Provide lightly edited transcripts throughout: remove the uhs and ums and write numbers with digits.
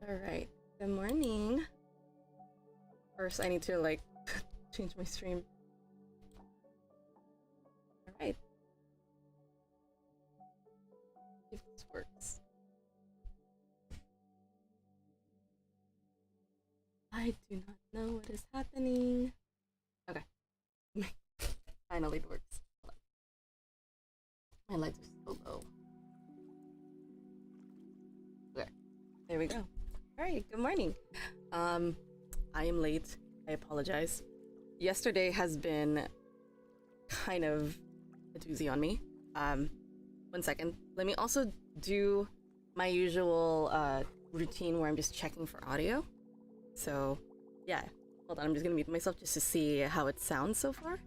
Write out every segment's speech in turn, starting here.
Alright, good morning. First, I need to like change my stream. Alright. If this works. I do not know what is happening. Okay. Finally it works. My lights are so low. Okay, there we go. Alright, good morning. I am late. I apologize. Yesterday has been kind of a doozy on me. 1 second. Let me also do my usual routine where I'm just checking for audio. So, yeah. Hold on, I'm just gonna mute myself just to see how it sounds so far.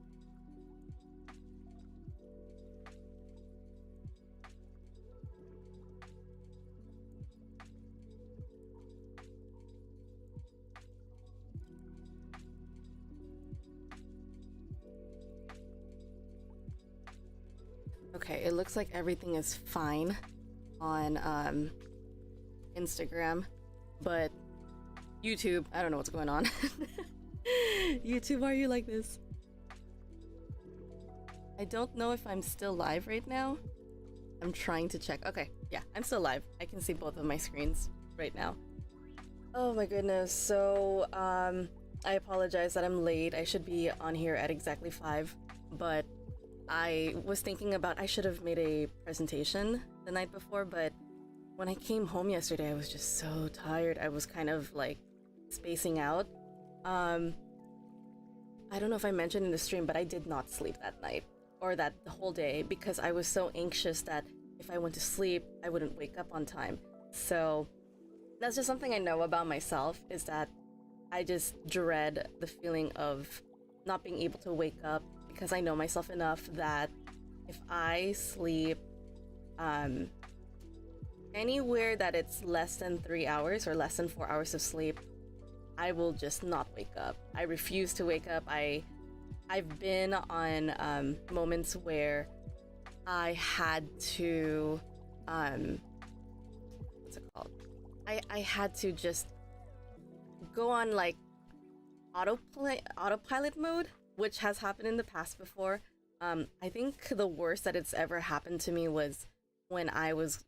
Okay, it looks like everything is fine on Instagram, but YouTube, I don't know what's going on. YouTube, why are you like this? I don't know if I'm still live right now. I'm trying to check. Okay, yeah, I'm still live. I can see both of my screens right now. Oh my goodness, so I apologize that I'm late. I should be on here at exactly 5, but I was thinking about I should have made a presentation the night before, but when I came home yesterday, I was just so tired. I was kind of like spacing out. I don't know if I mentioned in the stream, but I did not sleep that night or that the whole day because I was so anxious that if I went to sleep, I wouldn't wake up on time. So that's just something I know about myself, is that I just dread the feeling of not being able to wake up, because I know myself enough that if I sleep anywhere that it's less than 3 hours or less than 4 hours of sleep, I will just not wake up. I refuse to wake up. I've been on moments where I had to what's it called? I had to just go on like autopilot mode, which has happened in the past before. I think the worst that it's ever happened to me was when I was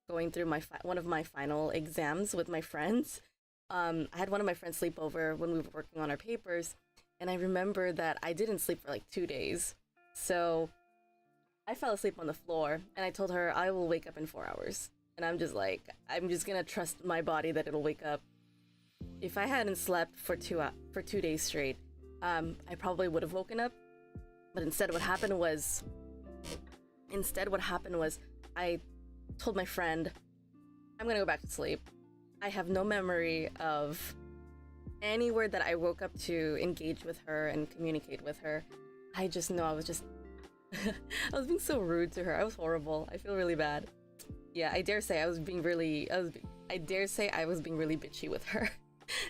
going through one of my final exams with my friends. I had one of my friends sleep over when we were working on our papers, and I remember that I didn't sleep for like 2 days. So I fell asleep on the floor, and I told her I will wake up in 4 hours. And I'm just like, I'm just gonna trust my body that it'll wake up. If I hadn't slept for 2 days straight, I probably would have woken up. But instead what happened was I told my friend, I'm gonna go back to sleep. I have no memory of anywhere that I woke up to engage with her and communicate with her. I just know I was just I was being so rude to her. I was horrible. I feel really bad. Yeah, I dare say I was being really bitchy with her.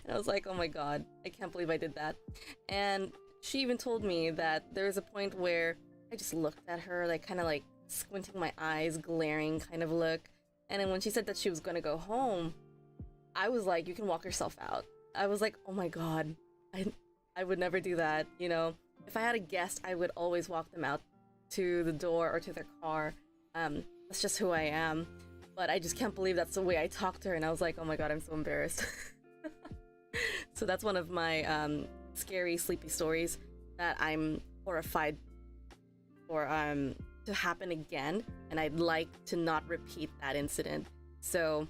And I was like, oh my god, I can't believe I did that. And she even told me that there was a point where I just looked at her, like kind of like squinting my eyes, glaring kind of look. And then when she said that she was gonna go home, I was like, you can walk yourself out. I was like, oh my god, I would never do that, you know? If I had a guest, I would always walk them out to the door or to their car. That's just who I am. But I just can't believe that's the way I talked to her, and I was like, oh my god, I'm so embarrassed. So that's one of my scary sleepy stories that I'm horrified for to happen again, and I'd like to not repeat that incident. So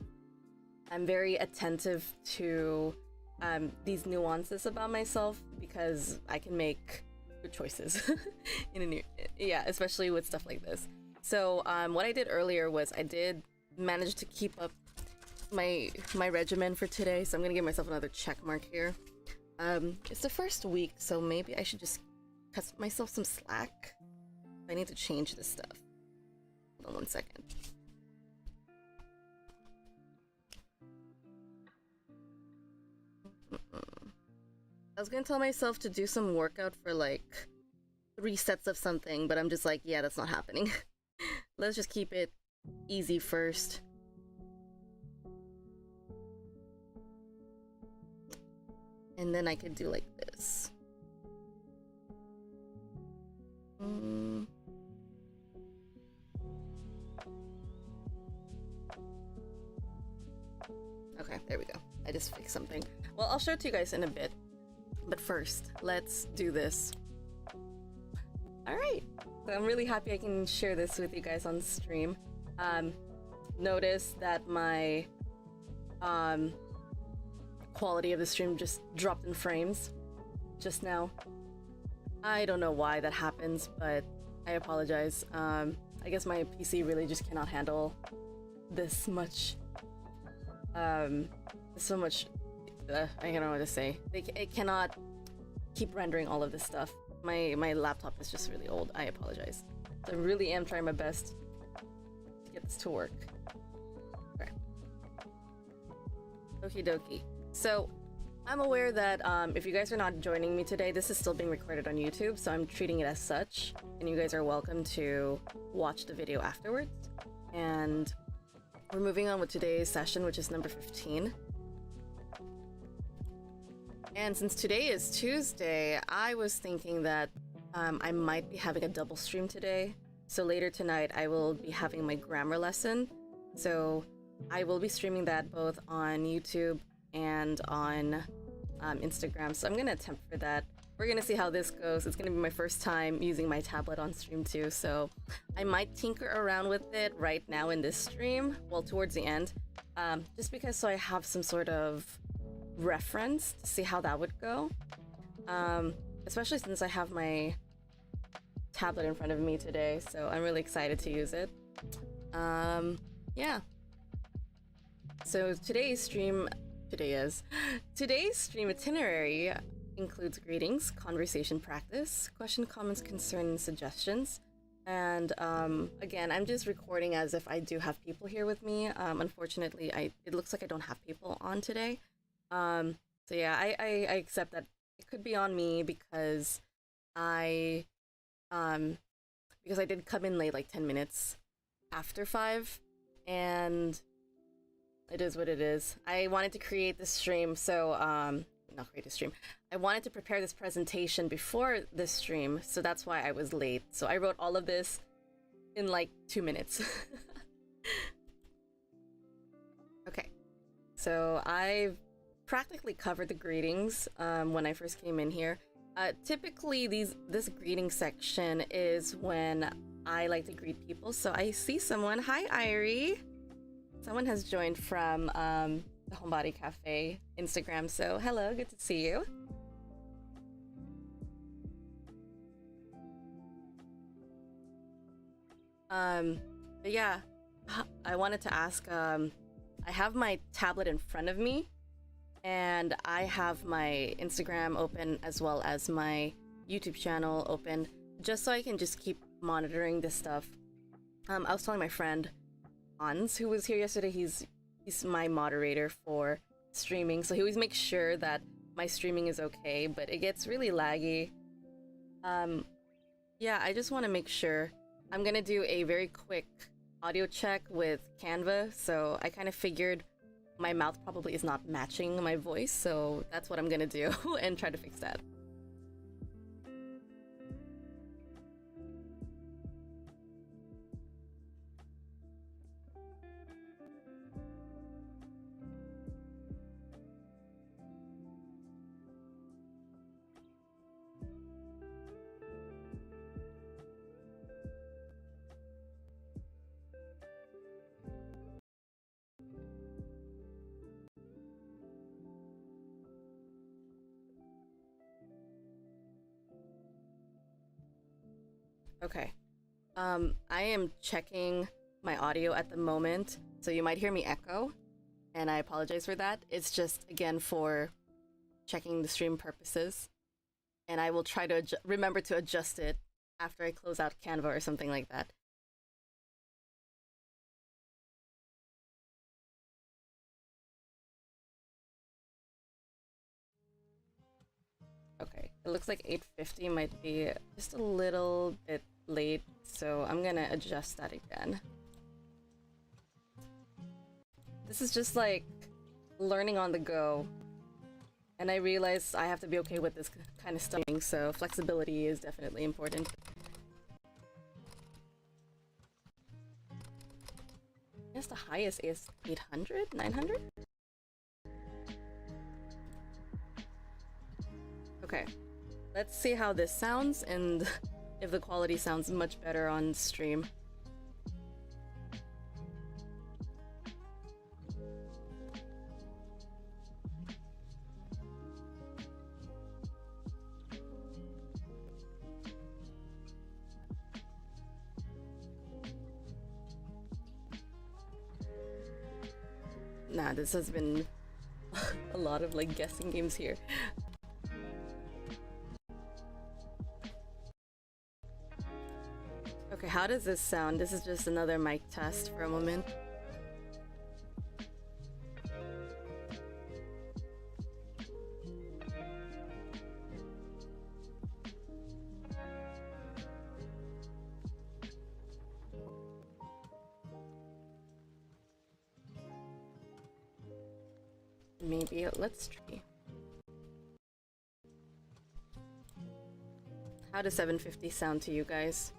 I'm very attentive to these nuances about myself, because I can make good choices yeah, especially with stuff like this. So what I did earlier was I did manage to keep up my regimen for today, so I'm gonna give myself another check mark here. It's the first week, so maybe I should just cut myself some slack. I need to change this stuff. Hold on 1 second. I was gonna tell myself to do some workout for like 3 sets of something, but I'm just like, yeah, that's not happening. Let's just keep it easy first. And then I could do like this. Okay, there we go. I just fixed something. Well, I'll show it to you guys in a bit. But first, let's do this. Alright, so I'm really happy I can share this with you guys on stream. Notice that my quality of the stream just dropped in frames just now. I don't know why that happens, but I apologize. I guess my PC really just cannot handle this much. So much. I don't know what to say. It cannot keep rendering all of this stuff. My laptop is just really old. I apologize. So I really am trying my best to get this to work. Okay. Okie dokie. So I'm aware that if you guys are not joining me today, this is still being recorded on YouTube, so I'm treating it as such, and you guys are welcome to watch the video afterwards. And we're moving on with today's session, which is number 15. And since today is Tuesday, I was thinking that I might be having a double stream today. So later tonight, I will be having my grammar lesson. So I will be streaming that both on YouTube and on Instagram. So I'm going to attempt for that. We're going to see how this goes. It's going to be my first time using my tablet on stream too. So I might tinker around with it right now in this stream. Well, towards the end. Just because so I have some sort of reference to see how that would go, especially since I have my tablet in front of me today, so I'm really excited to use it. Yeah, so today's stream itinerary includes greetings, conversation practice, question, comments, concerns, suggestions, and again, I'm just recording as if I do have people here with me. Unfortunately, it looks like I don't have people on today. So yeah, I accept that it could be on me because I did come in late, like 10 minutes after 5, and it is what it is. I wanted to create this stream, so not create a stream. I wanted to prepare this presentation before this stream, so that's why I was late. So I wrote all of this in like 2 minutes. Okay, so I've practically covered the greetings when I first came in here. Typically, this greeting section is when I like to greet people. So I see someone. Hi, Irie. Someone has joined from the Homebody Cafe Instagram. So hello, good to see you. But yeah, I wanted to ask. I have my tablet in front of me. And I have my Instagram open as well as my YouTube channel open, just so I can just keep monitoring this stuff. I was telling my friend Hans, who was here yesterday, he's my moderator for streaming, so he always makes sure that my streaming is okay, but it gets really laggy. Yeah, I just want to make sure. I'm gonna do a very quick audio check with Canva, so I kind of figured my mouth probably is not matching my voice, so that's what I'm gonna do and try to fix that. Okay. I am checking my audio at the moment, so you might hear me echo, and I apologize for that. It's just, again, for checking the stream purposes, and I will try to remember to adjust it after I close out Canva or something like that. Okay, it looks like 8:50 might be just a little bit late, so I'm gonna adjust that again. This is just like learning on the go. And I realize I have to be okay with this kind of stuff, so flexibility is definitely important. I guess the highest is 800? 900? Okay. Let's see how this sounds and if the quality sounds much better on stream. Nah, this has been a lot of like guessing games here. Okay, how does this sound? This is just another mic test for a moment. Maybe let's try. How does 750 sound to you guys?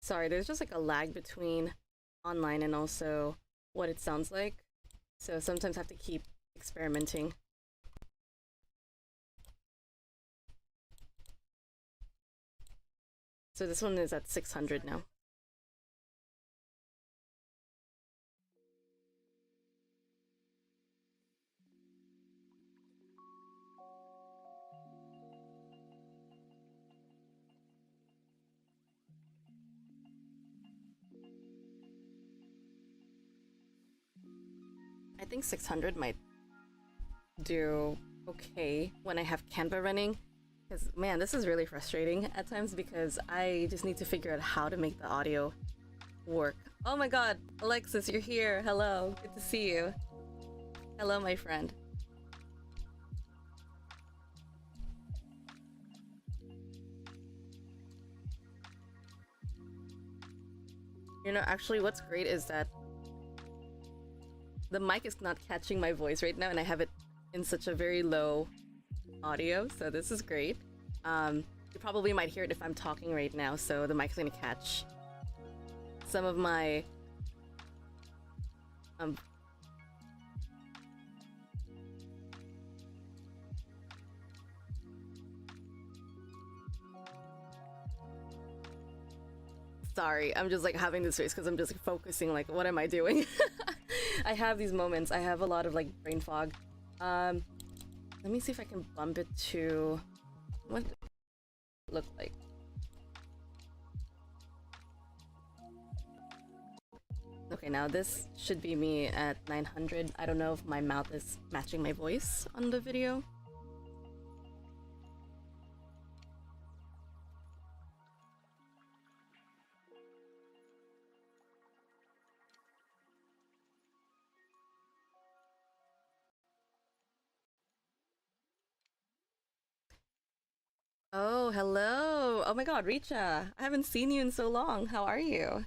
Sorry, there's just like a lag between online and also what it sounds like. So sometimes I have to keep experimenting. So this one is at 600 now. I think 600 might do okay when I have Canva running. Because, man, this is really frustrating at times because I just need to figure out how to make the audio work. Oh my god, Alexis, you're here. Hello, good to see you. Hello, my friend. You know, actually, what's great is that the mic is not catching my voice right now, and I have it in such a very low audio, so this is great. You probably might hear it if I'm talking right now, so the mic's gonna catch some of my sorry, I'm just like having this face because I'm just focusing, like, what am I doing? I have these moments. I have a lot of like brain fog. Let me see if I can bump it to what does it look like. Okay, now this should be me at 900. I don't know if my mouth is matching my voice on the video. Oh, hello. Oh my god, Richa. I haven't seen you in so long. How are you?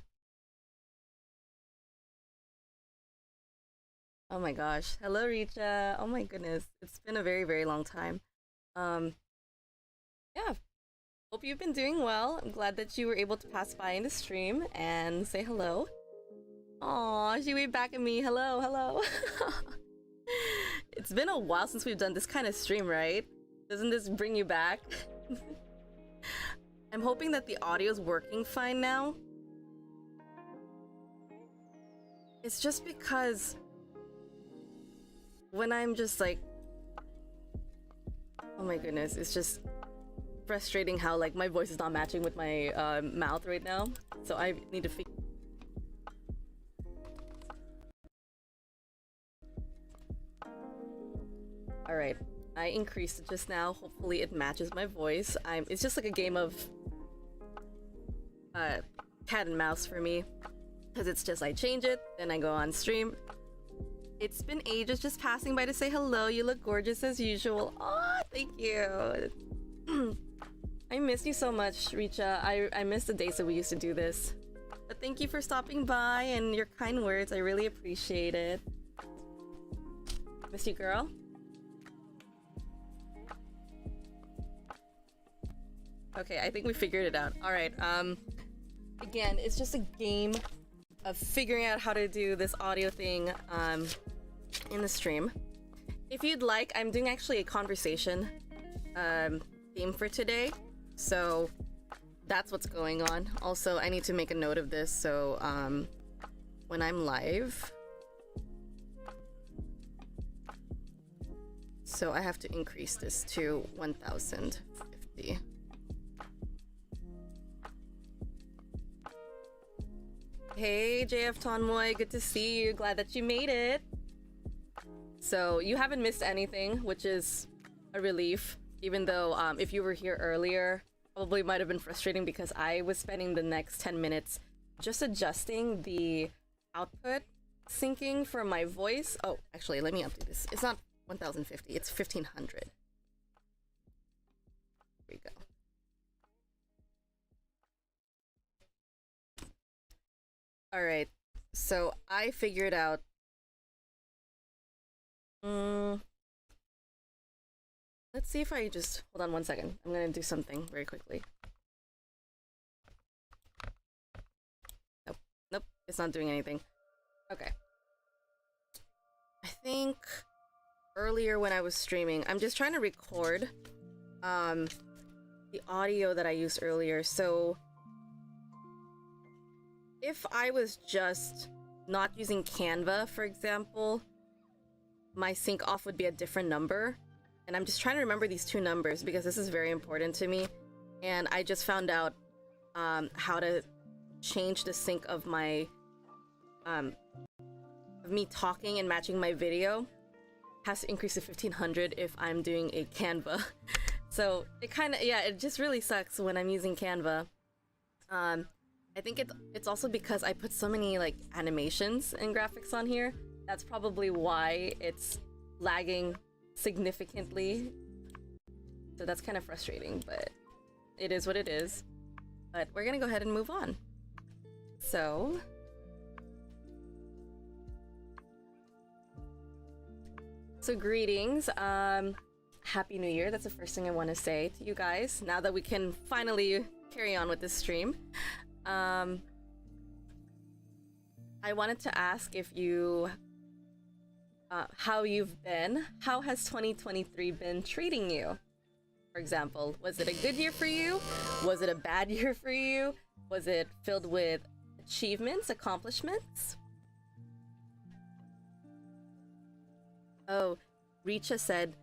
Oh my gosh. Hello, Richa. Oh my goodness. It's been a very, very long time. Um, yeah. Hope you've been doing well. I'm glad that you were able to pass by in the stream and say hello. Aw, she waved back at me. Hello, hello. It's been a while since we've done this kind of stream, right? Doesn't this bring you back? I'm hoping that the audio's working fine now. It's just because when I'm just like, oh my goodness, it's just frustrating how like my voice is not matching with my mouth right now. So I need to figure. All right, I increased it just now. Hopefully it matches my voice. It's just like a game of cat and mouse for me. because it's just I change it, then I go on stream. It's been ages just passing by to say hello. You look gorgeous as usual. Oh, thank you. I miss you so much, Richa. I miss the days that we used to do this. But thank you for stopping by and your kind words. I really appreciate it. Miss you, girl. Okay, I think we figured it out. All right. Again, it's just a game of figuring out how to do this audio thing in the stream. If you'd like, I'm doing actually a conversation theme for today, so that's what's going on. Also, I need to make a note of this, so when I'm live, so I have to increase this to 1050. Hey JF Tonmoy, good to see you. Glad that you made it. So you haven't missed anything, which is a relief, even though if you were here earlier, probably might have been frustrating because I was spending the next 10 minutes just adjusting the output syncing for my voice. Oh, actually, let me update this. It's not 1050, it's 1500. Here we go. All right, so I figured out. Let's see if I just hold on one second. I'm gonna do something very quickly. Nope, nope, it's not doing anything. Okay. I think earlier when I was streaming, I'm just trying to record the audio that I used earlier. So if I was just not using Canva, for example, my sync off would be a different number. And I'm just trying to remember these two numbers because this is very important to me. And I just found out how to change the sync of my of me talking and matching my video. Has to increase to 1500 if I'm doing a Canva. So it kind of, yeah, it just really sucks when I'm using Canva. I think it's also because I put so many like animations and graphics on here. That's probably why it's lagging significantly. So that's kind of frustrating, but it is what it is. But we're gonna go ahead and move on. So greetings. Happy New Year. That's the first thing I want to say to you guys now that we can finally carry on with this stream. I wanted to ask if you how you've been. How has 2023 been treating you? For example, was it a good year for you? Was it a bad year for you? Was it filled with achievements, accomplishments? Oh, Richa said,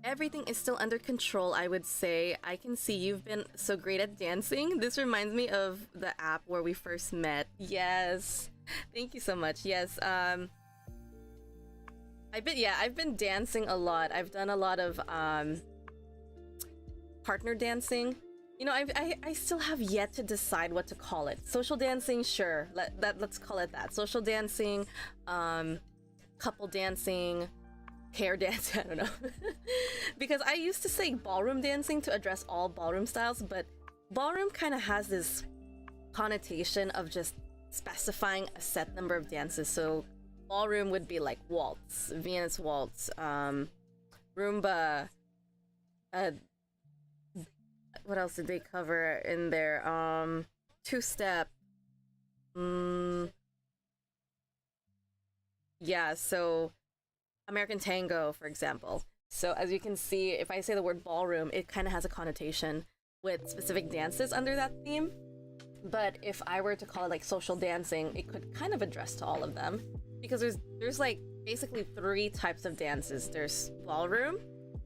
everything is still under control, I would say. I can see you've been so great at dancing. This reminds me of the app where we first met. Yes. Thank you so much. Yes, I've been dancing a lot. I've done a lot of partner dancing. You know, I still have yet to decide what to call it. Social dancing, sure. Let's call it that. Social dancing, couple dancing, hair dance, I don't know. Because I used to say ballroom dancing to address all ballroom styles, but ballroom kind of has this connotation of just specifying a set number of dances. So ballroom would be like waltz, Venus waltz, Roomba, what else did they cover in there? Two-step. Yeah, so American Tango, for example. So as you can see, if I say the word ballroom, it kind of has a connotation with specific dances under that theme. But if I were to call it like social dancing, it could kind of address to all of them. Because there's like basically 3 types of dances. There's ballroom,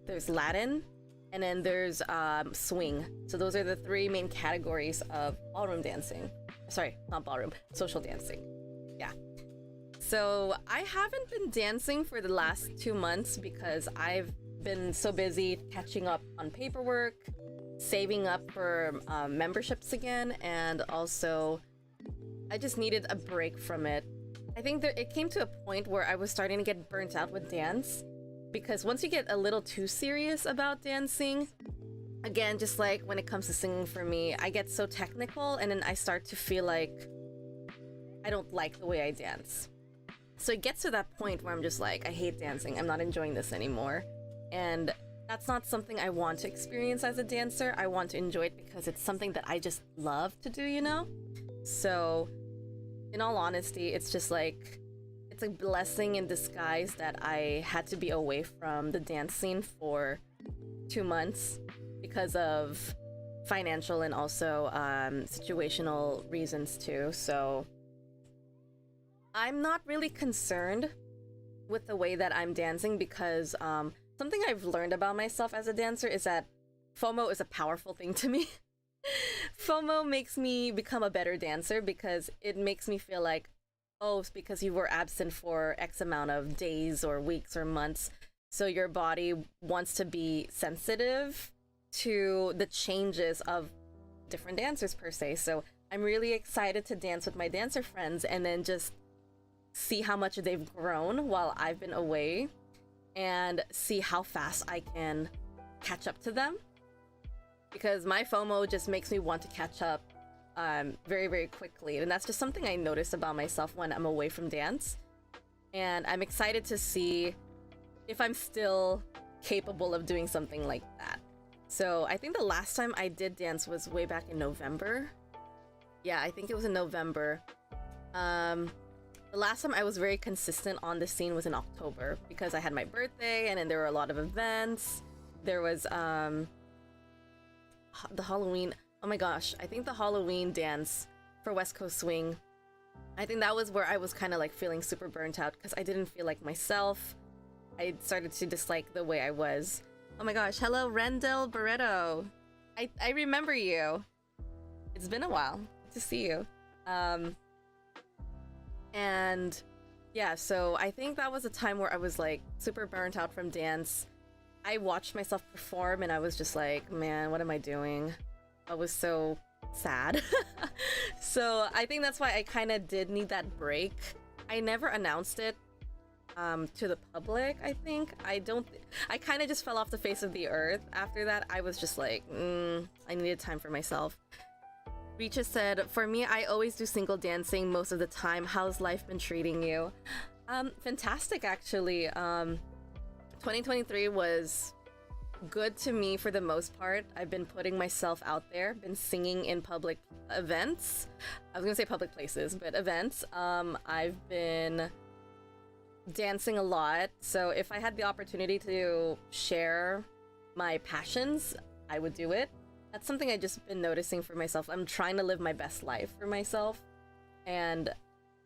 there's Latin, and then there's swing. So those are the 3 main categories of ballroom dancing. Sorry, not ballroom, social dancing. Yeah. So I haven't been dancing for the last 2 months because I've been so busy catching up on paperwork, saving up for memberships again, and also I just needed a break from it. I think that it came to a point where I was starting to get burnt out with dance, because once you get a little too serious about dancing, again, just like when it comes to singing for me, I get so technical and then I start to feel like I don't like the way I dance. So it gets to that point where I'm just like, I hate dancing, I'm not enjoying this anymore. And that's not something I want to experience as a dancer. I want to enjoy it because it's something that I just love to do, you know? So, in all honesty, it's just like, it's a blessing in disguise that I had to be away from the dance scene for 2 months because of financial and also situational reasons too. So, I'm not really concerned with the way that I'm dancing because something I've learned about myself as a dancer is that FOMO is a powerful thing to me. FOMO makes me become a better dancer because it makes me feel like, oh, it's because you were absent for X amount of days or weeks or months. So your body wants to be sensitive to the changes of different dancers per se. So I'm really excited to dance with my dancer friends and then just see how much they've grown while I've been away and see how fast I can catch up to them. Because my FOMO just makes me want to catch up very, very quickly. And that's just something I notice about myself when I'm away from dance. And I'm excited to see if I'm still capable of doing something like that. So I think the last time I did dance was way back in November. Yeah, I think it was in November. The last time I was very consistent on the scene was in October because I had my birthday and then there were a lot of events. There was the Halloween. Oh my gosh, I think the Halloween dance for West Coast Swing. I think that was where I was kind of like feeling super burnt out because I didn't feel like myself. I started to dislike the way I was. Oh my gosh, hello Rendell Barreto. I remember you. It's been a while. Good to see you. And yeah, so I think that was a time where I was like super burnt out from dance. I watched myself perform and I was just like, man, what am I doing? I was so sad. So I think that's why I kind of did need that break. I never announced it to the public, I think. I kind of just fell off the face of the earth. After that, I was just like, I needed time for myself. Reacha said, for me, I always do single dancing most of the time. How's life been treating you? Fantastic, actually. 2023 was good to me for the most part. I've been putting myself out there, been singing in public events. I was gonna say public places, but events. I've been dancing a lot. So if I had the opportunity to share my passions, I would do it. That's something I've just been noticing for myself. I'm trying to live my best life for myself, and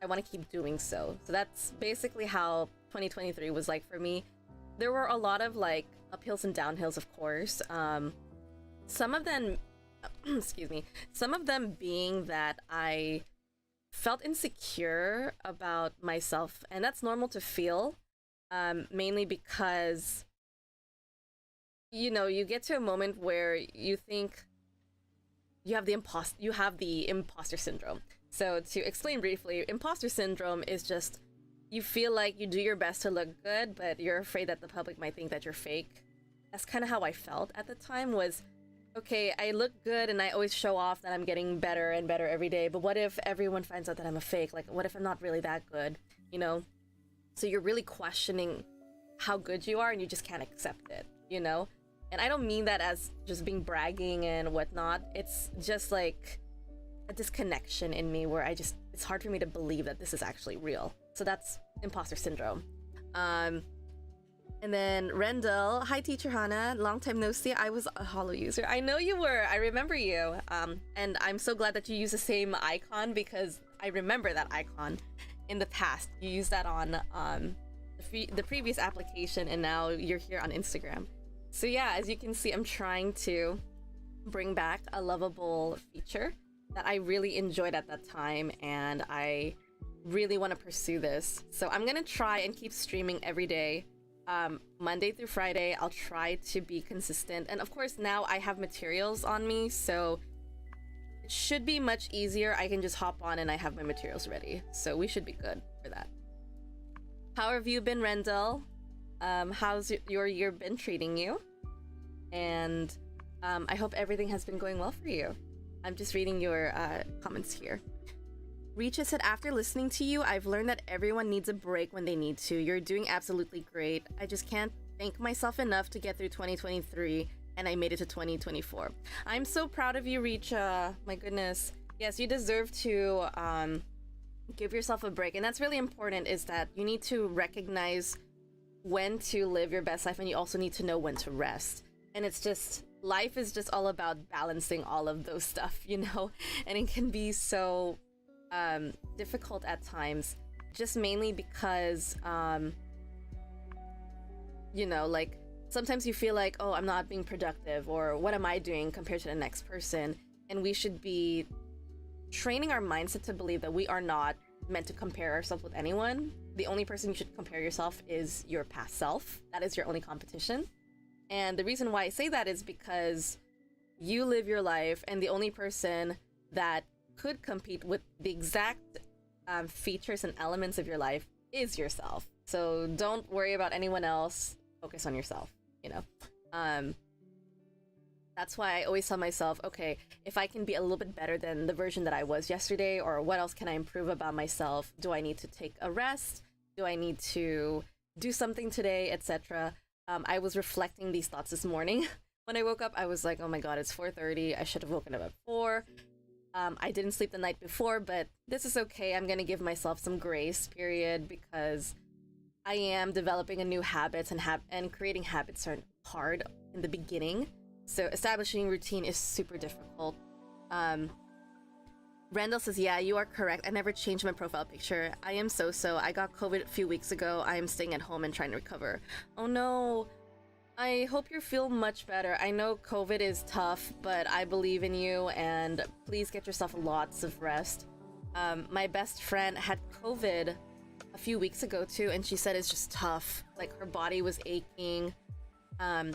I want to keep doing so. So that's basically how 2023 was like for me. There were a lot of like uphills and downhills, of course. Some of them, excuse me, some of them being that I felt insecure about myself, and that's normal to feel, mainly because you know, you get to a moment where you think you have the imposter syndrome. So to explain briefly, imposter syndrome is just you feel like you do your best to look good, but you're afraid that the public might think that you're fake. That's kind of how I felt at the time was, okay, I look good and I always show off that I'm getting better and better every day, but what if everyone finds out that I'm a fake? Like, what if I'm not really that good, you know? So you're really questioning how good you are and you just can't accept it, you know? And I don't mean that as just being bragging and whatnot. It's just like a disconnection in me where it's hard for me to believe that this is actually real. So that's imposter syndrome. And then Rendell, hi teacher Hannah, long time no see. I was a Hollow user. I know you were. I remember you. And I'm so glad that you use the same icon because I remember that icon in the past. You used that on the previous application, and now you're here on Instagram. So yeah, as you can see, I'm trying to bring back a lovable feature that I really enjoyed at that time, and I really want to pursue this. So I'm gonna try and keep streaming every day, Monday through Friday. I'll try to be consistent, and of course now I have materials on me, so should be much easier. I can just hop on and I have my materials ready. So we should be good for that. How have you been, Rendell? How's your year been treating you? And I hope everything has been going well for you. I'm just reading your comments here. Richa said, after listening to you, I've learned that everyone needs a break when they need to. You're doing absolutely great. I just can't thank myself enough to get through 2023, and I made it to 2024. I'm so proud of you, Richa. My goodness. Yes, you deserve to give yourself a break. And that's really important, is that you need to recognize when to live your best life, and you also need to know when to rest. And it's just, life is just all about balancing all of those stuff, you know? And it can be so difficult at times, just mainly because you know, like sometimes you feel like, oh, I'm not being productive, or what am I doing compared to the next person? And we should be training our mindset to believe that we are not meant to compare ourselves with anyone. The only person you should compare yourself is your past self. That is your only competition. And the reason why I say that is because you live your life, and the only person that could compete with the exact features and elements of your life is yourself. So don't worry about anyone else. Focus on yourself, you know? That's why I always tell myself, okay, if I can be a little bit better than the version that I was yesterday, or what else can I improve about myself? Do I need to take a rest? Do I need to do something today, etc.? I was reflecting these thoughts this morning. When I woke up, I was like, oh my god, it's 4:30. I should have woken up at 4. I didn't sleep the night before, but this is okay. I'm gonna give myself some grace period, because I am developing a new habits, and creating habits are hard in the beginning. So establishing routine is super difficult. Randall says, yeah, you are correct. I never changed my profile picture. I am so-so. I got COVID a few weeks ago. I am staying at home and trying to recover. Oh no. I hope you feel much better. I know COVID is tough, but I believe in you, and please get yourself lots of rest. My best friend had COVID a few weeks ago too, and she said it's just tough. Like, her body was aching.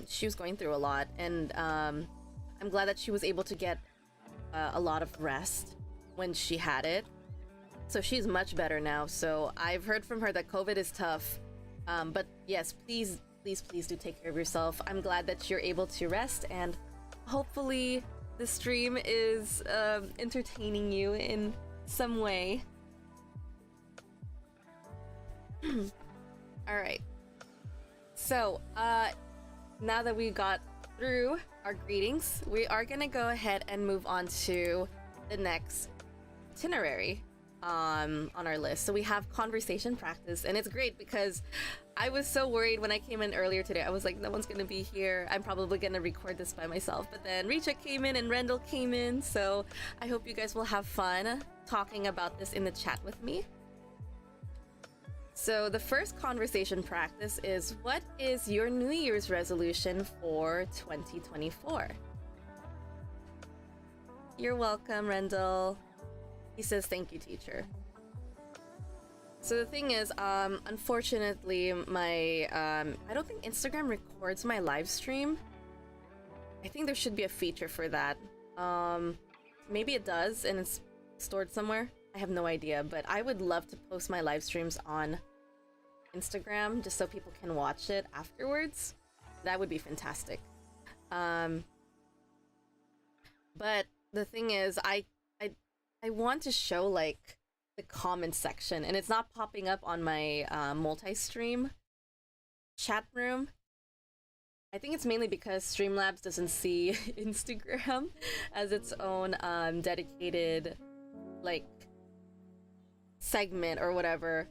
She was going through a lot, and I'm glad that she was able to get a lot of rest when she had it. So she's much better now. So I've heard from her that COVID is tough. But yes, please do take care of yourself. I'm glad that you're able to rest, and hopefully the stream is entertaining you in some way. Alright. So, now that we got through our greetings, we are gonna go ahead and move on to the next itinerary on our list. So we have conversation practice, and it's great because I was so worried when I came in earlier today. I was like, no one's gonna be here. I'm probably gonna record this by myself. But then Richa came in and Rendell came in, so I hope you guys will have fun talking about this in the chat with me. So the first conversation practice is, what is your New Year's resolution for 2024? You're welcome, Rendell. He says, thank you, teacher. So the thing is, unfortunately, my, I don't think Instagram records my live stream. I think there should be a feature for that. Maybe it does, and it's stored somewhere. I have no idea, but I would love to post my live streams on Instagram just so people can watch it afterwards. That would be fantastic. But the thing is, I want to show like the comment section, and it's not popping up on my multi-stream chat room. I think it's mainly because Streamlabs doesn't see Instagram as its own dedicated like segment or whatever.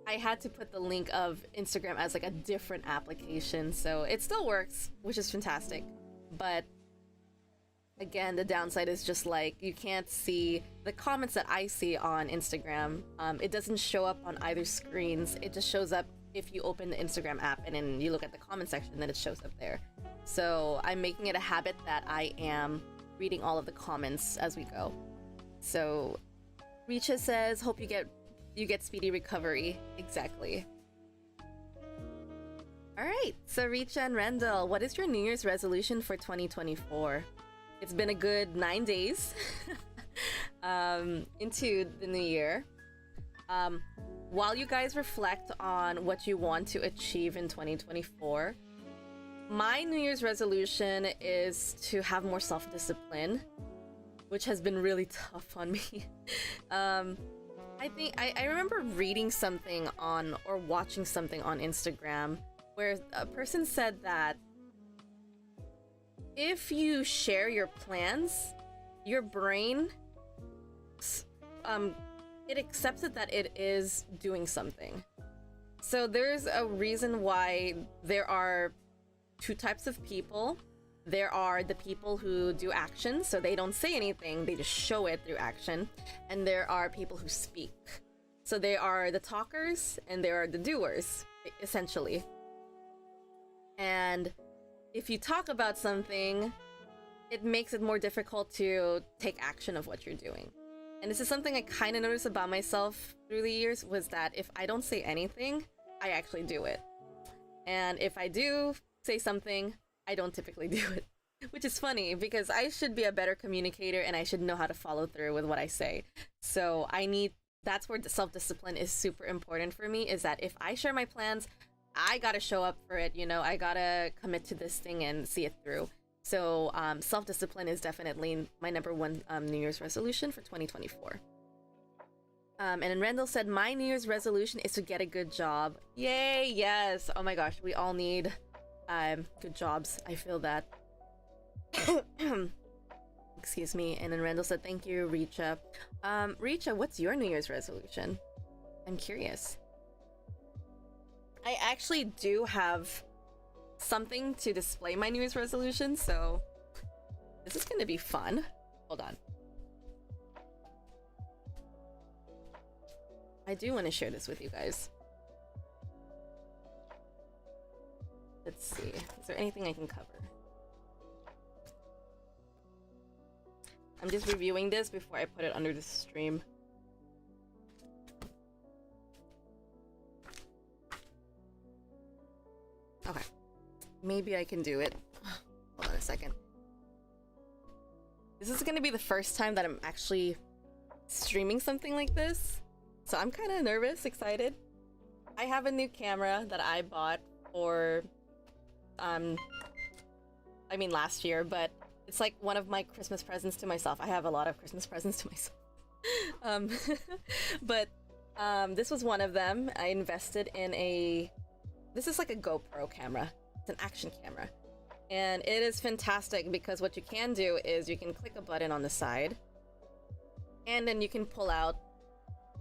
I had to put the link of Instagram as like a different application, so it still works, which is fantastic. But again, the downside is just like you can't see the comments that I see on Instagram. It doesn't show up on either screens. It just shows up if you open the Instagram app and then you look at the comment section, then it shows up there. So I'm making it a habit that I am reading all of the comments as we go. So Richa says, hope you get speedy recovery. Exactly. Alright, so Richa and Rendell, what is your New Year's resolution for 2024? It's been a good 9 days. into the new year. Um, while you guys reflect on what you want to achieve in 2024, my New Year's resolution is to have more self-discipline, which has been really tough on me. I think I remember reading something on or watching something on Instagram where a person said that if you share your plans, your brain it accepts it that it is doing something. So there's a reason why there are two types of people. There are the people who do action, so they don't say anything, they just show it through action. And there are people who speak. So they are the talkers and there are the doers, essentially. And if you talk about something, it makes it more difficult to take action of what you're doing. And this is something I kind of noticed about myself through the years, was that if I don't say anything, I actually do it. And if I do say something, I don't typically do it, which is funny because I should be a better communicator and I should know how to follow through with what I say. So that's where the self-discipline is super important for me, is that if I share my plans, I gotta show up for it, I gotta commit to this thing and see it through. So self-discipline is definitely my number one New Year's resolution for 2024. And then Randall said, my New Year's resolution is to get a good job. Yay, yes. Oh my gosh, we all need good jobs. I feel that. Excuse me. And then Randall said, thank you, Richa. Richa, what's your New Year's resolution? I'm curious. I actually do have something to display my New Year's resolution, so this is gonna be fun. Hold on. I do want to share this with you guys. Let's see. Is there anything I can cover? I'm just reviewing this before I put it under the stream. Okay. Maybe I can do it. Hold on a second. This is gonna be the first time that I'm actually streaming something like this. So I'm kind of nervous, excited. I have a new camera that I bought for last year, but it's like one of my Christmas presents to myself. I have a lot of Christmas presents to myself. But this was one of them. I invested in this is like a GoPro camera. It's an action camera. And it is fantastic because what you can do is you can click a button on the side and then you can pull out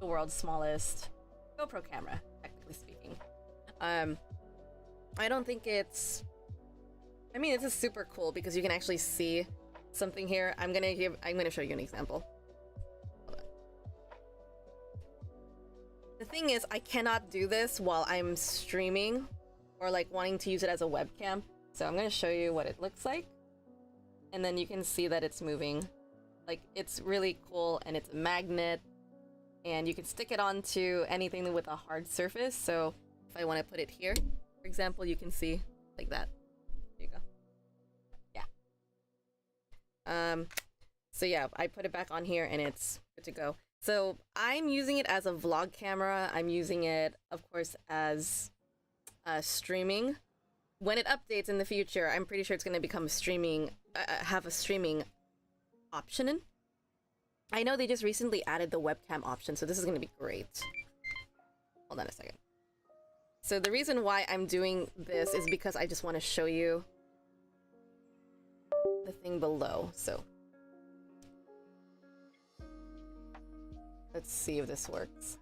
the world's smallest GoPro camera, technically speaking. I don't think it's... this is super cool because you can actually see something here. I'm gonna show you an example. Hold on. The thing is, I cannot do this while I'm streaming or like wanting to use it as a webcam. So I'm gonna show you what it looks like. And then you can see that it's moving. Like, it's really cool, and it's a magnet. And you can stick it onto anything with a hard surface. So if I want to put it here, for example, you can see like that. There you go. Yeah. So yeah, I put it back on here and it's good to go. So I'm using it as a vlog camera. I'm using it, of course, as streaming. When it updates in the future, I'm pretty sure it's going to become have a streaming option in. I know they just recently added the webcam option, so this is going to be great. Hold on a second. So the reason why I'm doing this is because I just want to show you the thing below. So let's see if this works.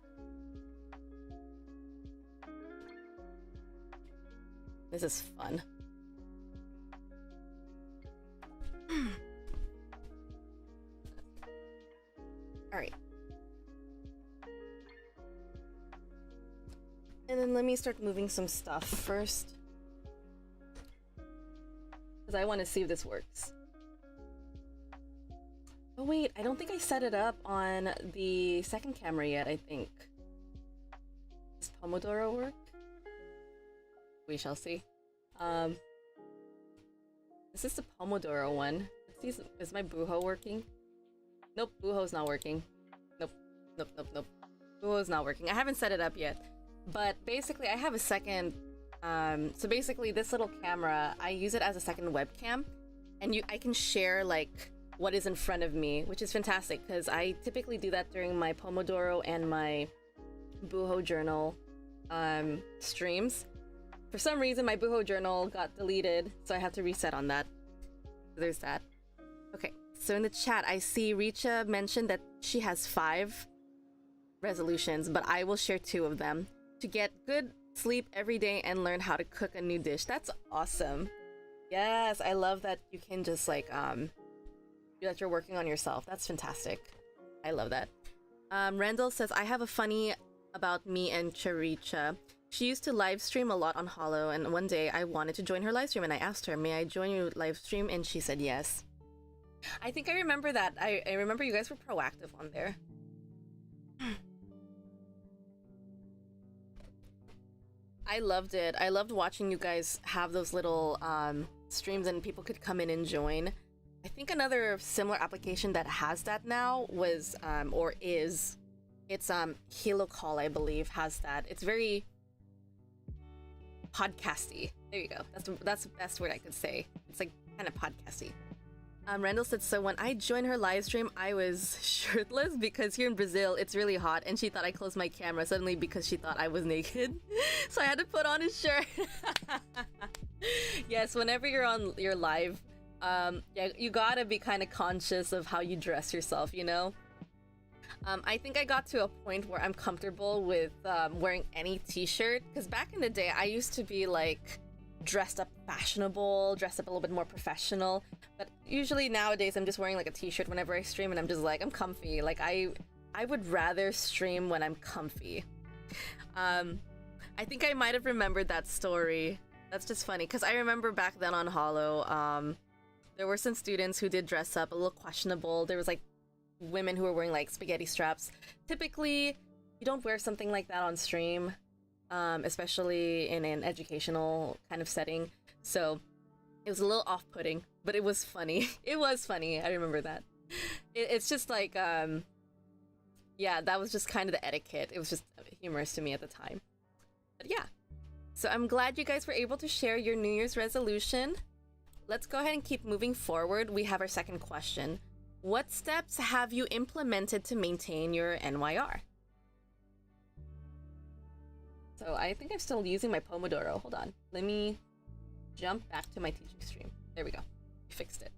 This is fun. All right. And then let me start moving some stuff first, because I want to see if this works. Oh wait, I don't think I set it up on the second camera yet, I think. Does Pomodoro work? We shall see. This is the Pomodoro one. Let's see, is my Buho working? Nope, Buho's not working. Nope, nope, nope, nope. Buho's not working. I haven't set it up yet. But basically, I have a second... so basically, this little camera, I use it as a second webcam. And I can share, like, what is in front of me, which is fantastic, because I typically do that during my Pomodoro and my Buho Journal streams. For some reason, my Buho Journal got deleted, so I have to reset on that. So there's that. Okay, so in the chat, I see Richa mentioned that she has 5 resolutions, but I will share 2 of them. To get good sleep every day and learn how to cook a new dish. That's awesome. Yes, I love that you can just like that you're working on yourself. That's fantastic. I love that. Randall says, I have a funny about me and Charicha. She used to live stream a lot on Hollow, and one day I wanted to join her live stream and I asked her, may I join your live stream? And she said yes. I think I remember that. I remember you guys were proactive on there. I loved it. I loved watching you guys have those little streams and people could come in and join. I think another similar application that has that now was or is, it's Halo Call, I believe, has that. It's very podcasty. There you go. That's the best word I could say. It's like kind of podcasty. Randall said, so when I joined her live stream, I was shirtless because here in Brazil, it's really hot, and she thought I closed my camera suddenly because she thought I was naked. So I had to put on a shirt. Yes, whenever you're on your live, yeah, you gotta be kind of conscious of how you dress yourself, you know? I think I got to a point where I'm comfortable with wearing any t-shirt, because back in the day, I used to be like dressed up fashionable, dressed up a little bit more professional, but usually nowadays I'm just wearing like a t-shirt whenever I stream, and I'm just like, I'm comfy. Like I would rather stream when I'm comfy. I think I might have remembered that story. That's just funny, because I remember back then on Hollow, there were some students who did dress up a little questionable. There was like women who were wearing like spaghetti straps. Typically, you don't wear something like that on stream. Especially in an educational kind of setting. So it was a little off-putting, but it was funny. It was funny. I remember that. It's just like, yeah, that was just kind of the etiquette. It was just humorous to me at the time. But yeah. So I'm glad you guys were able to share your New Year's resolution. Let's go ahead and keep moving forward. We have our second question. What steps have you implemented to maintain your NYR? So I think I'm still using my Pomodoro. Hold on. Let me jump back to my teaching stream. There we go. We fixed it.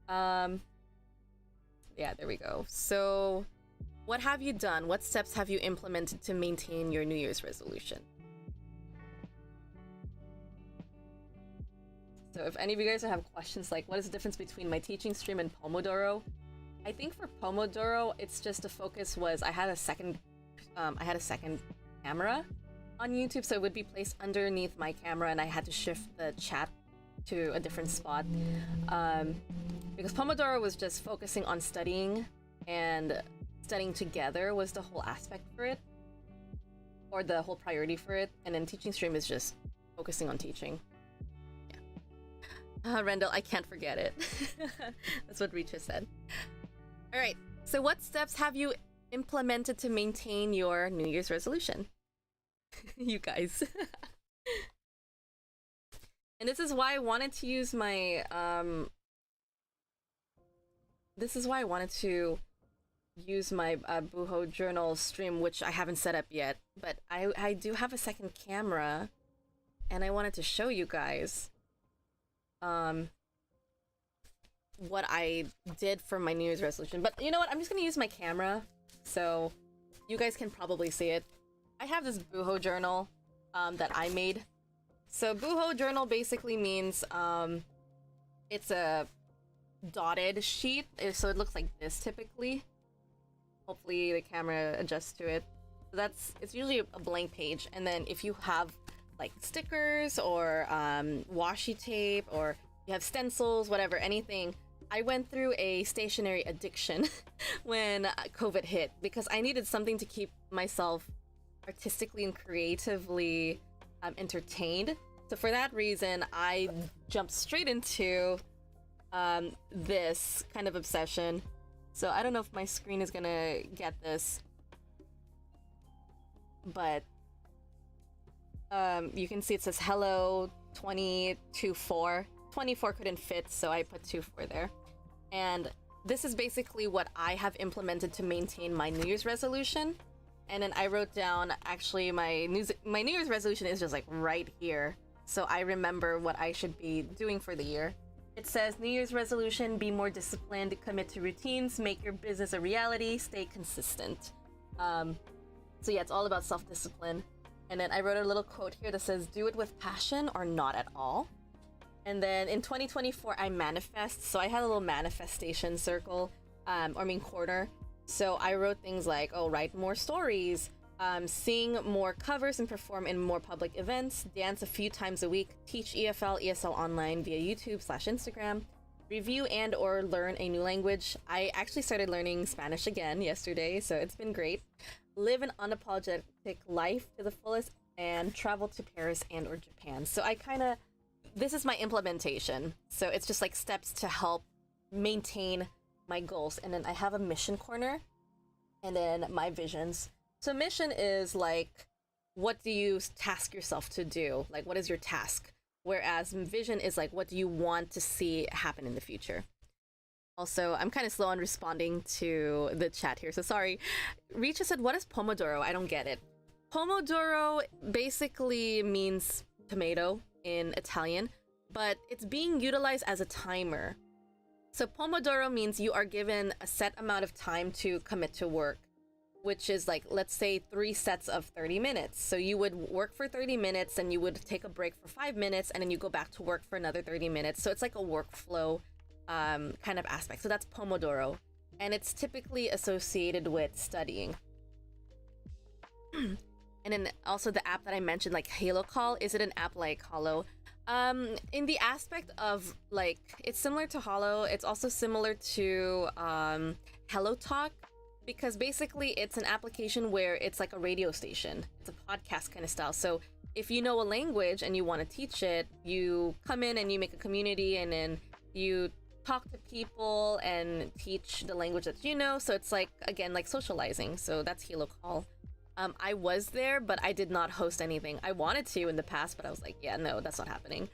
Yeah, there we go. So what have you done? What steps have you implemented to maintain your New Year's resolution? So if any of you guys have questions like what is the difference between my teaching stream and Pomodoro? I think for Pomodoro, it's just the focus was I had a second camera on YouTube, so it would be placed underneath my camera and I had to shift the chat to a different spot. Because Pomodoro was just focusing on studying, and studying together was the whole aspect for it, or the whole priority for it, and then teaching stream is just focusing on teaching. Yeah. Rendell, I can't forget it. That's what Richa said. Alright, so what steps have you implemented to maintain your New Year's resolution? You guys. And this is why I wanted to use my Buho Journal stream, which I haven't set up yet, but I do have a second camera and I wanted to show you guys what I did for my New Year's resolution. But you know what, I'm just gonna use my camera so you guys can probably see it. I have this Buho journal that I made. So Buho journal basically means it's a dotted sheet, so it looks like this typically. Hopefully the camera adjusts to it. So it's usually a blank page, and then if you have like stickers or washi tape, or you have stencils, whatever, anything. I went through a stationery addiction when COVID hit because I needed something to keep myself artistically and creatively entertained. So for that reason, I jumped straight into this kind of obsession. So I don't know if my screen is gonna get this, but you can see it says hello 2024. 24 couldn't fit, so I put 24 there. And this is basically what I have implemented to maintain my New Year's resolution. And then I wrote down, actually, my New Year's resolution is just like right here. So I remember what I should be doing for the year. It says, New Year's resolution, be more disciplined, commit to routines, make your business a reality, stay consistent. So yeah, it's all about self-discipline. And then I wrote a little quote here that says, do it with passion or not at all. And then in 2024, I manifest. So I had a little manifestation circle, corner. So I wrote things like, write more stories, sing more covers and perform in more public events, dance a few times a week, teach ESL online via YouTube/Instagram, review and or learn a new language. I actually started learning Spanish again yesterday, so it's been great. Live an unapologetic life to the fullest and travel to Paris and or Japan. So this is my implementation. So it's just like steps to help maintain my goals. And then I have a mission corner and then my visions. So mission is like, what do you task yourself to do? Like, what is your task? Whereas vision is like, what do you want to see happen in the future? Also, I'm kind of slow on responding to the chat here, so sorry. Richa said, what is Pomodoro? I don't get it. Pomodoro basically means tomato in Italian, but it's being utilized as a timer. So Pomodoro means you are given a set amount of time to commit to work, which is like, let's say 3 sets of 30 minutes. So you would work for 30 minutes and you would take a break for 5 minutes and then you go back to work for another 30 minutes. So it's like a workflow kind of aspect. So that's Pomodoro. And it's typically associated with studying. And then also the app that I mentioned, like Halo Call, is it an app like Holo? In the aspect of like, it's similar to Holo. It's also similar to Hello Talk, because basically it's an application where it's like a radio station. It's a podcast kind of style. So if you know a language and you want to teach it, you come in and you make a community and then you talk to people and teach the language that you know. So it's like, again, like socializing. So that's Halo Call. I was there, but I did not host anything. I wanted to in the past, but I was like, yeah, no, that's not happening.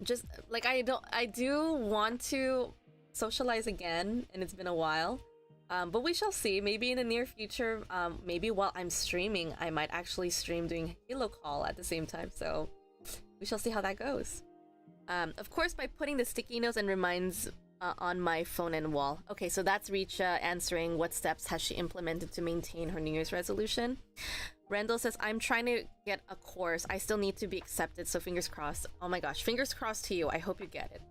Just like, I do want to socialize again, and it's been a while. But we shall see. Maybe in the near future, maybe while I'm streaming, I might actually stream doing Halo Call at the same time. So we shall see how that goes. Of course, by putting the sticky notes and reminds on my phone and wall. Okay, so that's Richa answering what steps has she implemented to maintain her New Year's resolution. Rendell says, I'm trying to get a course. I still need to be accepted, so fingers crossed. Oh my gosh, fingers crossed to you. I hope you get it.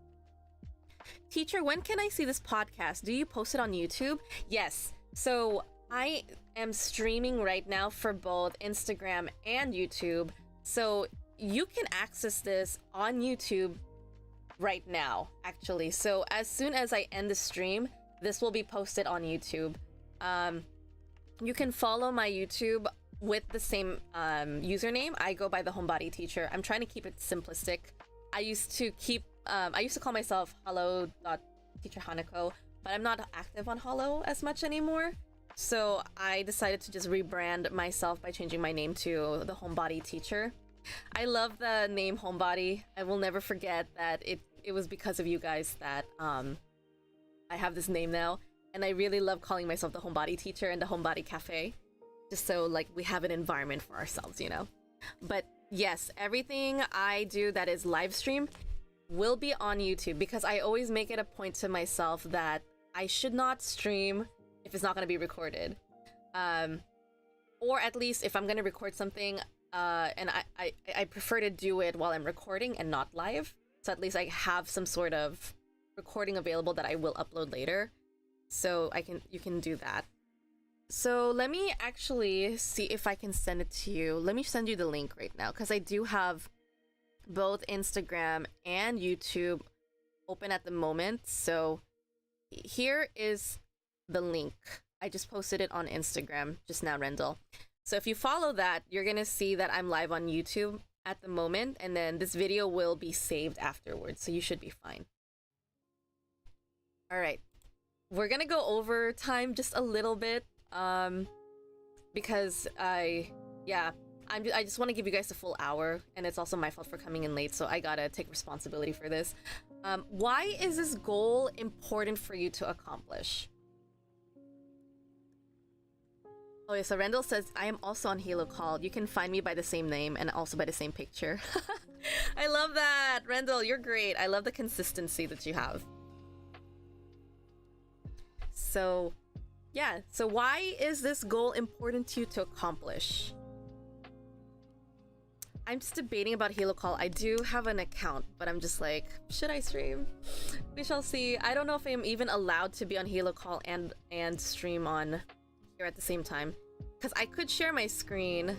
Teacher, when can I see this podcast? Do you post it on YouTube? Yes. So I am streaming right now for both Instagram and YouTube. So you can access this on YouTube right now, actually. So as soon as I end the stream, this will be posted on YouTube. You can follow my YouTube with the same username. I go by the Homebody Teacher. I'm trying to keep it simplistic. I used to call myself hello.teacherhanako, but I'm not active on Holo as much anymore. So I decided to just rebrand myself by changing my name to the Homebody Teacher. I love the name Homebody. I will never forget that it was because of you guys that I have this name now. And I really love calling myself the Homebody Teacher and the Homebody Cafe. Just so like we have an environment for ourselves, you know? But yes, everything I do that is live stream will be on YouTube, because I always make it a point to myself that I should not stream if it's not going to be recorded. Or at least if I'm going to record something, and I prefer to do it while I'm recording and not live. So at least I have some sort of recording available that I will upload later. So you can do that. So let me actually see if I can send it to you. Let me send you the link right now, because I do have both Instagram and YouTube open at the moment. So here is the link. I just posted it on Instagram just now, Rendell. So if you follow that, you're gonna see that I'm live on YouTube at the moment, and then this video will be saved afterwards, so you should be fine. All right. we're gonna go over time just a little bit, because yeah, I just want to give you guys the full hour, and it's also my fault for coming in late, so I gotta take responsibility for this. Why is this goal important for you to accomplish? Oh yeah, so Rendell says, I am also on Halo Call. You can find me by the same name and also by the same picture. I love that! Rendell, you're great. I love the consistency that you have. So, yeah. So why is this goal important to you to accomplish? I'm just debating about Halo Call. I do have an account, but I'm just like, should I stream? We shall see. I don't know if I'm even allowed to be on Halo Call and stream on here at the same time, because I could share my screen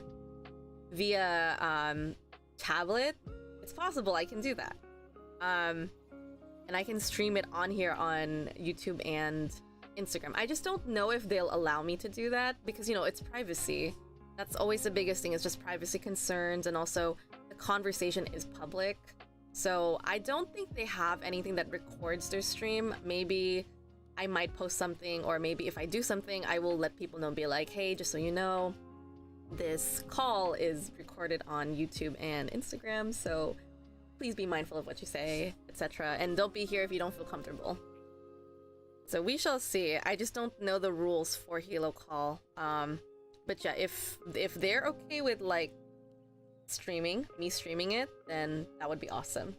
via tablet. It's possible I can do that, and I can stream it on here on YouTube and Instagram. I just don't know if they'll allow me to do that, because, you know, it's privacy. That's always the biggest thing, is just privacy concerns, and also the conversation is public. So I don't think they have anything that records their stream. Maybe I might post something, or maybe if I do something, I will let people know and be like, hey, just so you know, this call is recorded on YouTube and Instagram, so please be mindful of what you say, etc. And don't be here if you don't feel comfortable. So we shall see. I just don't know the rules for Halo Call. But yeah, if they're okay with, like, me streaming it, then that would be awesome.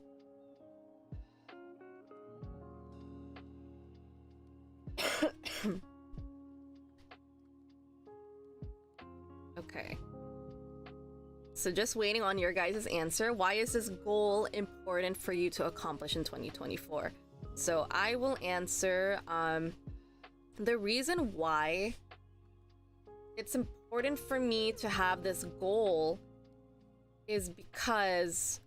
Okay. So just waiting on your guys' answer. Why is this goal important for you to accomplish in 2024? So I will answer, the reason why it's important for me to have this goal is because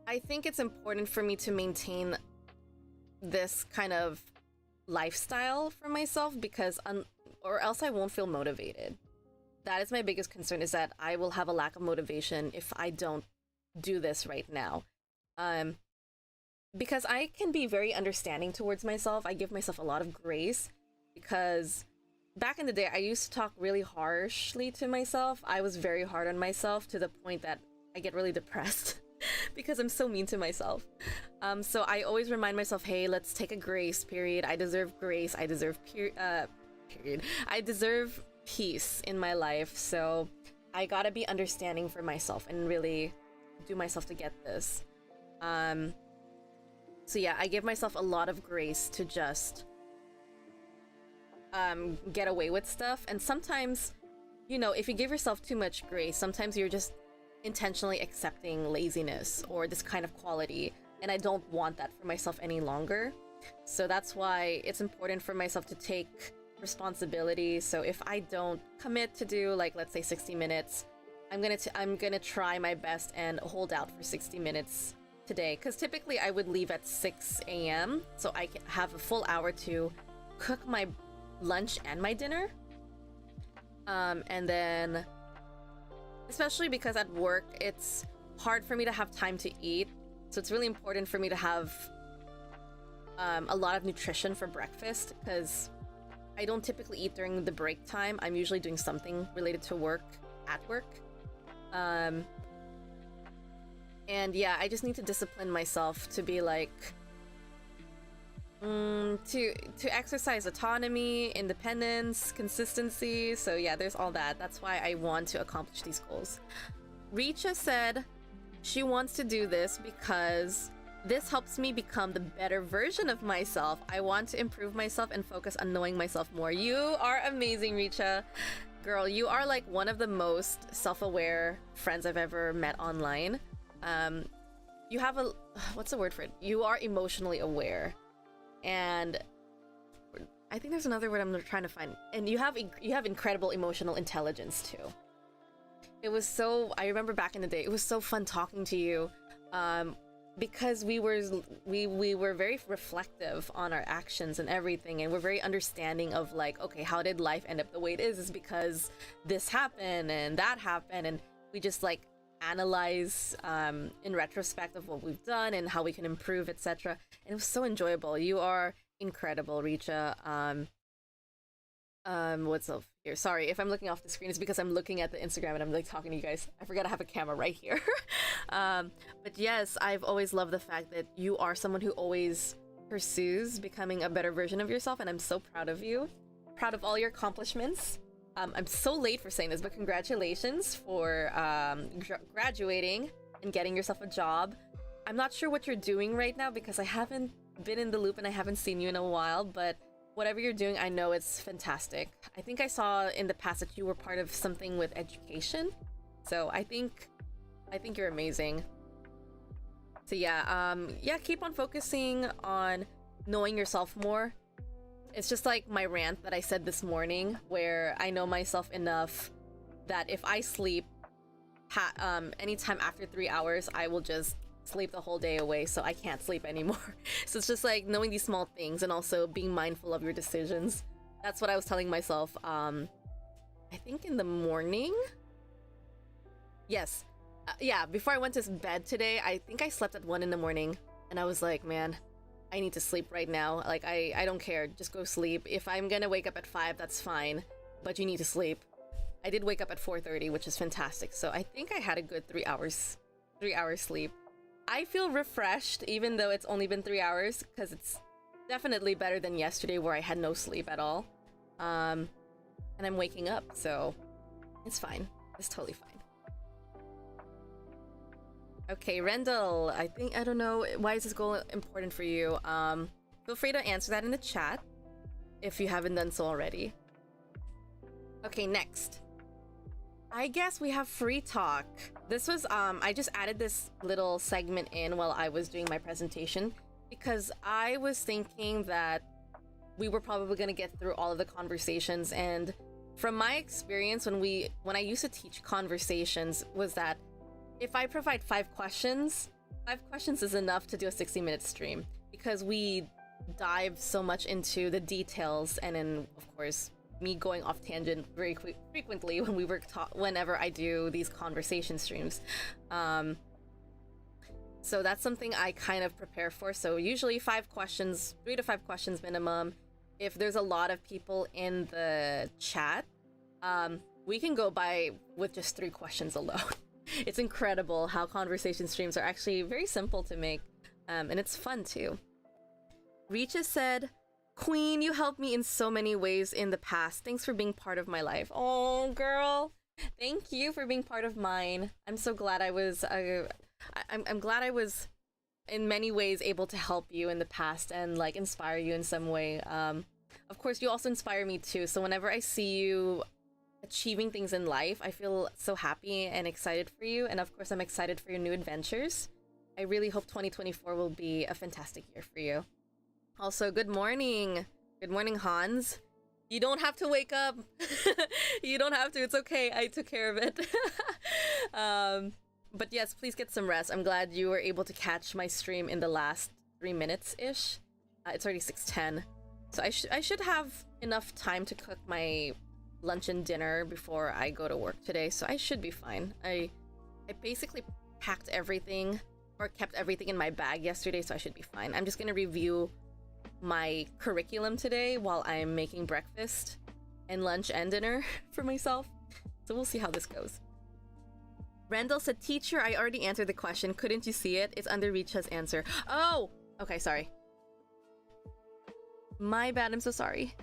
I think it's important for me to maintain this kind of lifestyle for myself, because or else I won't feel motivated. That is my biggest concern, is that I will have a lack of motivation if I don't do this right now. Because I can be very understanding towards myself. I give myself a lot of grace, because back in the day, I used to talk really harshly to myself. I was very hard on myself, to the point that I get really depressed because I'm so mean to myself. So I always remind myself, hey, let's take a grace period. I deserve grace. I deserve period. I deserve peace in my life. So I gotta be understanding for myself and really do myself to get this. So yeah, I give myself a lot of grace to just get away with stuff. And sometimes, you know, if you give yourself too much grace, sometimes you're just intentionally accepting laziness or this kind of quality, and I don't want that for myself any longer. So that's why it's important for myself to take responsibility. So if I don't commit to do, like, let's say 60 minutes, I'm gonna try my best and hold out for 60 minutes today, because typically I would leave at 6 a.m. so I can have a full hour to cook my lunch and my dinner. And then, especially because at work it's hard for me to have time to eat, so it's really important for me to have a lot of nutrition for breakfast, because I don't typically eat during the break time. I'm usually doing something related to work at work. And yeah, I just need to discipline myself to be like, to exercise autonomy, independence, consistency. So yeah, there's all that. That's why I want to accomplish these goals. Richa said she wants to do this because this helps me become the better version of myself. I want to improve myself and focus on knowing myself more. You are amazing, Richa. Girl, you are like one of the most self-aware friends I've ever met online. You have a, what's the word for it? You are emotionally aware. And I think there's another word I'm trying to find. And you have incredible emotional intelligence too. It was so, I remember back in the day, it was so fun talking to you, because we were very reflective on our actions and everything, and we're very understanding of like, okay, how did life end up the way it is because this happened and that happened, and we just like analyze in retrospect of what we've done and how we can improve, etc. And it was so enjoyable. You are incredible, Richa. What's up here? Sorry, if I'm looking off the screen, it's because I'm looking at the Instagram and I'm like talking to you guys. I forgot I have a camera right here. um, but yes, I've always loved the fact that you are someone who always pursues becoming a better version of yourself, and I'm so proud of you. Proud of all your accomplishments. I'm so late for saying this, but congratulations for graduating and getting yourself a job. I'm not sure what you're doing right now because I haven't been in the loop and I haven't seen you in a while, but whatever you're doing, I know it's fantastic. I think I saw in the past that you were part of something with education. So I think you're amazing. So yeah, keep on focusing on knowing yourself more. It's just like my rant that I said this morning, where I know myself enough that if I sleep anytime after 3 hours, I will just sleep the whole day away, so I can't sleep anymore. So it's just like knowing these small things and also being mindful of your decisions. That's what I was telling myself, I think in the morning? Yes. Yeah, before I went to bed today, I think I slept at 1 in the morning, and I was like, man, I need to sleep right now. Like, I don't care. Just go sleep. If I'm gonna wake up at 5, that's fine. But you need to sleep. I did wake up at 4:30, which is fantastic. So I think I had a good 3 hours sleep. I feel refreshed, even though it's only been 3 hours, because it's definitely better than yesterday where I had no sleep at all. And I'm waking up, so it's fine. It's totally fine. Okay, Rendell, I don't know, why is this goal important for you? Feel free to answer that in the chat if you haven't done so already. Okay, next. I guess we have free talk. This was, I just added this little segment in while I was doing my presentation because I was thinking that we were probably going to get through all of the conversations, and from my experience when I used to teach conversations was that if I provide 5 questions is enough to do a 60-minute stream because we dive so much into the details, and then of course me going off tangent very frequently whenever I do these conversation streams. So that's something I kind of prepare for. So usually 5 questions, 3 to 5 questions minimum. If there's a lot of people in the chat, we can go by with just 3 questions alone. It's incredible how conversation streams are actually very simple to make, and it's fun too. Richa said, Queen, you helped me in so many ways in the past. Thanks for being part of my life. Oh, girl. Thank you for being part of mine. I'm so glad I was, I'm glad I was in many ways able to help you in the past and like inspire you in some way. Of course, you also inspire me too. So whenever I see you achieving things in life, I feel so happy and excited for you, and of course I'm excited for your new adventures. I really hope 2024 will be a fantastic year for you. Also, good morning Hans. You don't have to wake up. You don't have to, it's okay, I took care of it. But yes, please get some rest. I'm glad you were able to catch my stream in the last 3 minutes ish. It's already 6:10, so I should have enough time to cook my lunch and dinner before I go to work today, so I should be fine. I basically packed everything or kept everything in my bag yesterday, so I should be fine. I'm just gonna review my curriculum today while I'm making breakfast and lunch and dinner for myself, so we'll see how this goes. Randall said, teacher, I already answered the question. Couldn't you see it? It's under Richa's answer. Oh, okay, sorry. My bad, I'm so sorry.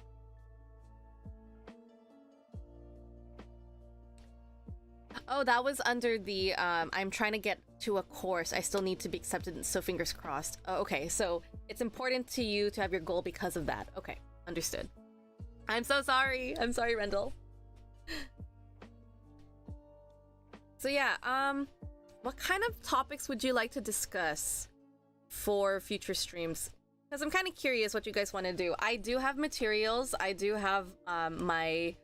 Oh, that was under the, I'm trying to get to a course. I still need to be accepted, so fingers crossed. Oh, okay, so it's important to you to have your goal because of that. Okay, understood. I'm so sorry. I'm sorry, Rendell. So yeah, what kind of topics would you like to discuss for future streams? Because I'm kind of curious what you guys want to do. I do have materials. I do have my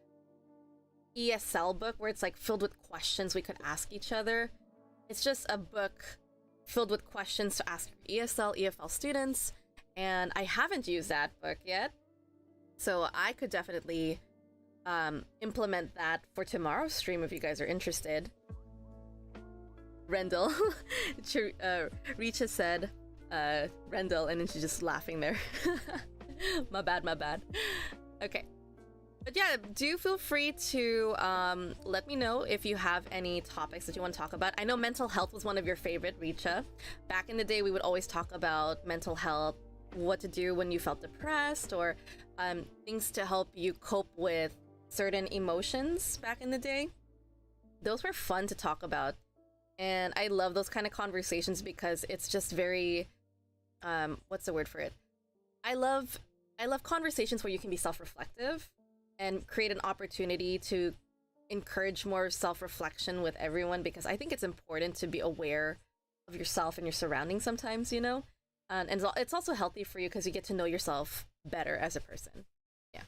ESL book where it's like filled with questions we could ask each other. It's just a book filled with questions to ask your ESL, EFL students, and I haven't used that book yet. So I could definitely implement that for tomorrow's stream if you guys are interested. Rendell. Richa said Rendell, and then she's just laughing there. My bad, my bad. Okay. But yeah, do feel free to let me know if you have any topics that you want to talk about. I know mental health was one of your favorite, Richa. Back in the day, we would always talk about mental health, what to do when you felt depressed, or things to help you cope with certain emotions back in the day. Those were fun to talk about. And I love those kind of conversations because it's just very, what's the word for it? I love conversations where you can be self-reflective and create an opportunity to encourage more self-reflection with everyone, because I think it's important to be aware of yourself and your surroundings sometimes, you know? And it's also healthy for you because you get to know yourself better as a person. Yeah.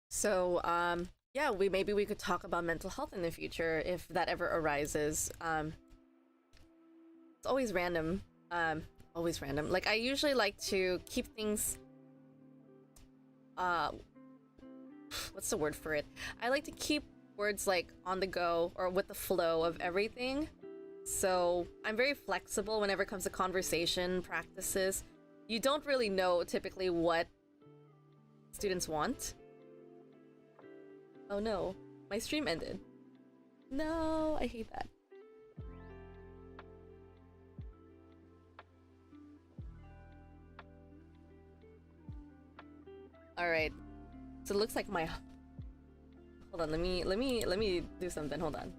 So, yeah, maybe we could talk about mental health in the future if that ever arises. It's always random. Always random. Like, I usually like to keep things what's the word for it? I like to keep words like on the go or with the flow of everything. So I'm very flexible whenever it comes to conversation practices. You don't really know typically what students want. Oh no, my stream ended. No, I hate that. All right. So it looks like my... Hold on, let me do something. Hold on.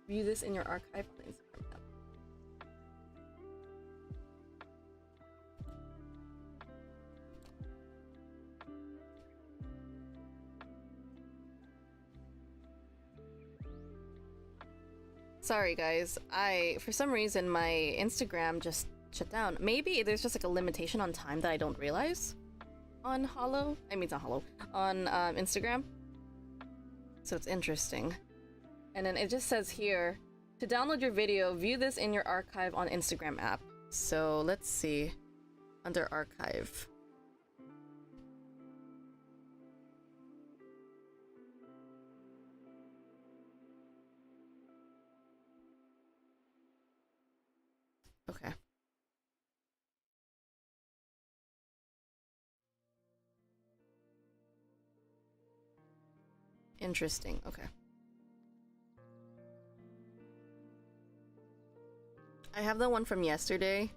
View this in your archive on Instagram. Sorry guys, for some reason my Instagram just shut down. Maybe there's just like a limitation on time that I don't realize on Hollow. I mean, it's not Hollow. On Instagram. So it's interesting. And then it just says here, to download your video, view this in your archive on Instagram app. So let's see. Under archive. Okay. Interesting. Okay. I have the one from yesterday,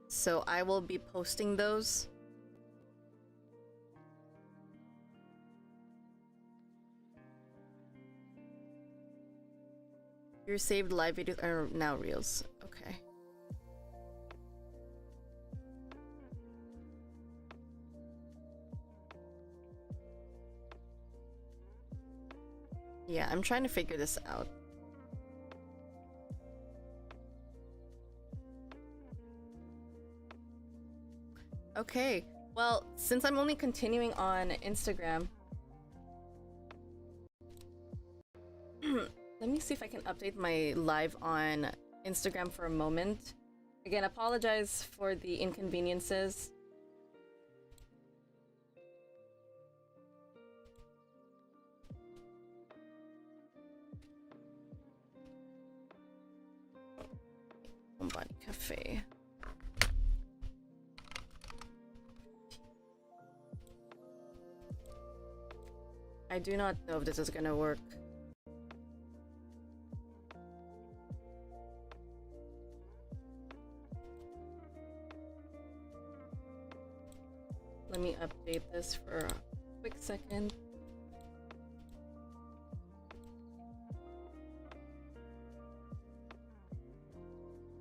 so I will be posting those. Your saved live videos are now reels. Okay. Yeah, I'm trying to figure this out. Okay, well, since I'm only continuing on Instagram, let me see if I can update my live on Instagram for a moment. Again, apologize for the inconveniences. Homebody Cafe. I do not know if this is gonna work. Let me update this for a quick second.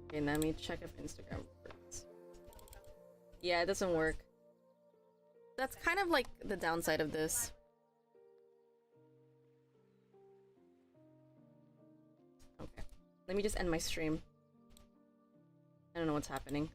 Okay, let me check if Instagram works. Yeah, it doesn't work. That's kind of like the downside of this. Okay, let me just end my stream. I don't know what's happening.